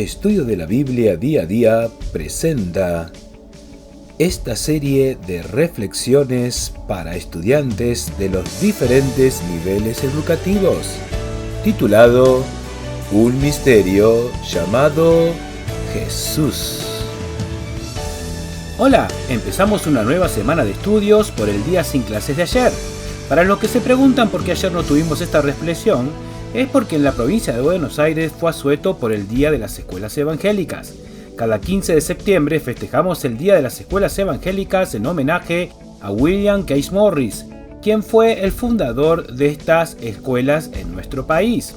Estudio de la Biblia Día a Día presenta esta serie de reflexiones para estudiantes de los diferentes niveles educativos, titulado Un misterio llamado Jesús. Hola, empezamos una nueva semana de estudios por el día sin clases de ayer. Para los que se preguntan por qué ayer no tuvimos esta reflexión, es porque en la provincia de Buenos Aires fue asueto por el Día de las Escuelas Evangélicas. Cada 15 de septiembre festejamos el Día de las Escuelas Evangélicas en homenaje a William Case Morris, quien fue el fundador de estas escuelas en nuestro país.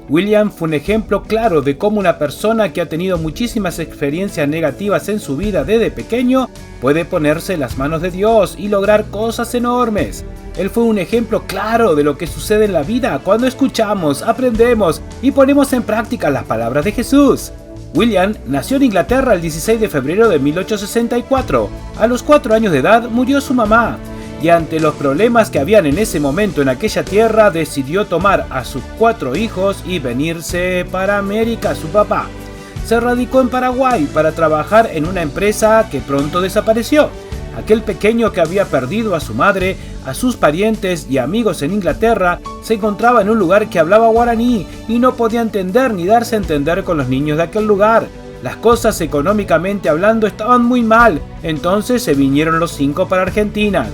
William fue un ejemplo claro de cómo una persona que ha tenido muchísimas experiencias negativas en su vida desde pequeño puede ponerse en las manos de Dios y lograr cosas enormes. Él fue un ejemplo claro de lo que sucede en la vida cuando escuchamos, aprendemos y ponemos en práctica las palabras de Jesús. William nació en Inglaterra el 16 de febrero de 1864. A los 4 años de edad murió su mamá. Y ante los problemas que habían en ese momento en aquella tierra, decidió tomar a sus 4 hijos y venirse para América, su papá. Se radicó en Paraguay para trabajar en una empresa que pronto desapareció. Aquel pequeño que había perdido a su madre, a sus parientes y amigos en Inglaterra, se encontraba en un lugar que hablaba guaraní y no podía entender ni darse a entender con los niños de aquel lugar. Las cosas económicamente hablando estaban muy mal, entonces se vinieron los 5 para Argentina.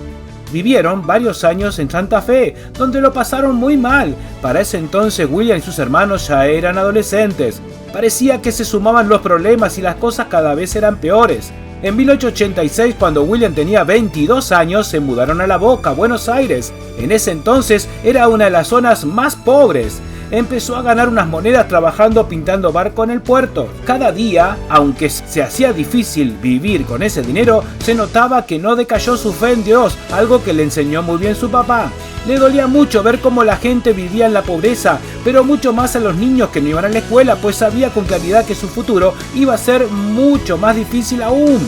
Vivieron varios años en Santa Fe, donde lo pasaron muy mal. Para ese entonces William y sus hermanos ya eran adolescentes. Parecía que se sumaban los problemas y las cosas cada vez eran peores. En 1886, cuando William tenía 22 años, se mudaron a La Boca, Buenos Aires. En ese entonces era una de las zonas más pobres. Empezó a ganar unas monedas trabajando pintando barco en el puerto. Cada día, aunque se hacía difícil vivir con ese dinero, se notaba que no decayó su fe en Dios, algo que le enseñó muy bien su papá. Le dolía mucho ver cómo la gente vivía en la pobreza, pero mucho más a los niños que no iban a la escuela, pues sabía con claridad que su futuro iba a ser mucho más difícil aún.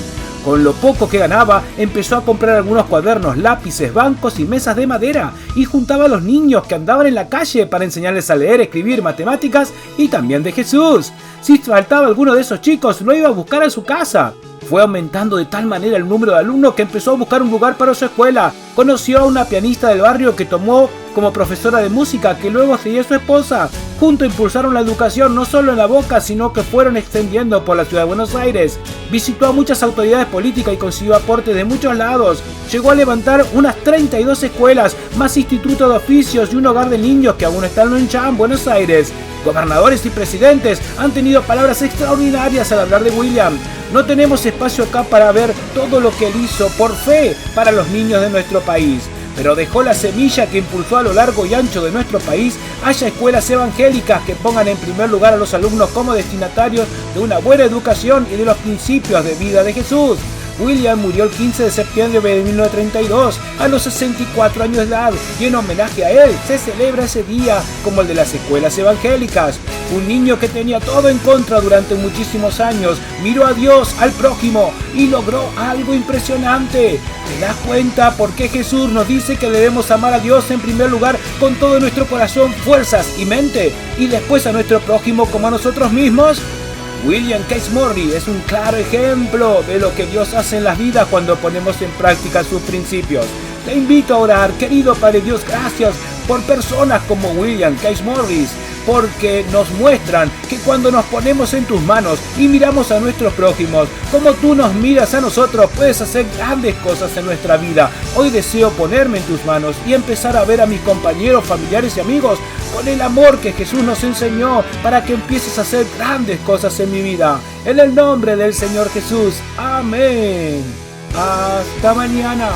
Con lo poco que ganaba, empezó a comprar algunos cuadernos, lápices, bancos y mesas de madera y juntaba a los niños que andaban en la calle para enseñarles a leer, escribir, matemáticas y también de Jesús. Si faltaba alguno de esos chicos, lo iba a buscar a su casa. Fue aumentando de tal manera el número de alumnos que empezó a buscar un lugar para su escuela. Conoció a una pianista del barrio que tomó como profesora de música, que luego sería su esposa. Juntos impulsaron la educación no solo en La Boca, sino que fueron extendiendo por la ciudad de Buenos Aires. Visitó a muchas autoridades políticas y consiguió aportes de muchos lados. Llegó a levantar unas 32 escuelas, más institutos de oficios y un hogar de niños que aún están en Cham, Buenos Aires. Gobernadores y presidentes han tenido palabras extraordinarias al hablar de William. No tenemos espacio acá para ver todo lo que él hizo por fe para los niños de nuestro país, pero dejó la semilla que impulsó a lo largo y ancho de nuestro país haya escuelas evangélicas que pongan en primer lugar a los alumnos como destinatarios de una buena educación y de los principios de vida de Jesús. William murió el 15 de septiembre de 1932 a los 64 años de edad y en homenaje a él se celebra ese día como el de las escuelas evangélicas. Un niño que tenía todo en contra durante muchísimos años miró a Dios, al prójimo y logró algo impresionante. ¿Te das cuenta por qué Jesús nos dice que debemos amar a Dios en primer lugar con todo nuestro corazón, fuerzas y mente y después a nuestro prójimo como a nosotros mismos? William Case Morris es un claro ejemplo de lo que Dios hace en las vidas cuando ponemos en práctica sus principios. Te invito a orar, querido Padre Dios, gracias por personas como William Case Morris, porque nos muestran que cuando nos ponemos en tus manos y miramos a nuestros prójimos, como tú nos miras a nosotros, puedes hacer grandes cosas en nuestra vida. Hoy deseo ponerme en tus manos y empezar a ver a mis compañeros, familiares y amigos con el amor que Jesús nos enseñó para que empieces a hacer grandes cosas en mi vida. En el nombre del Señor Jesús. Amén. Hasta mañana.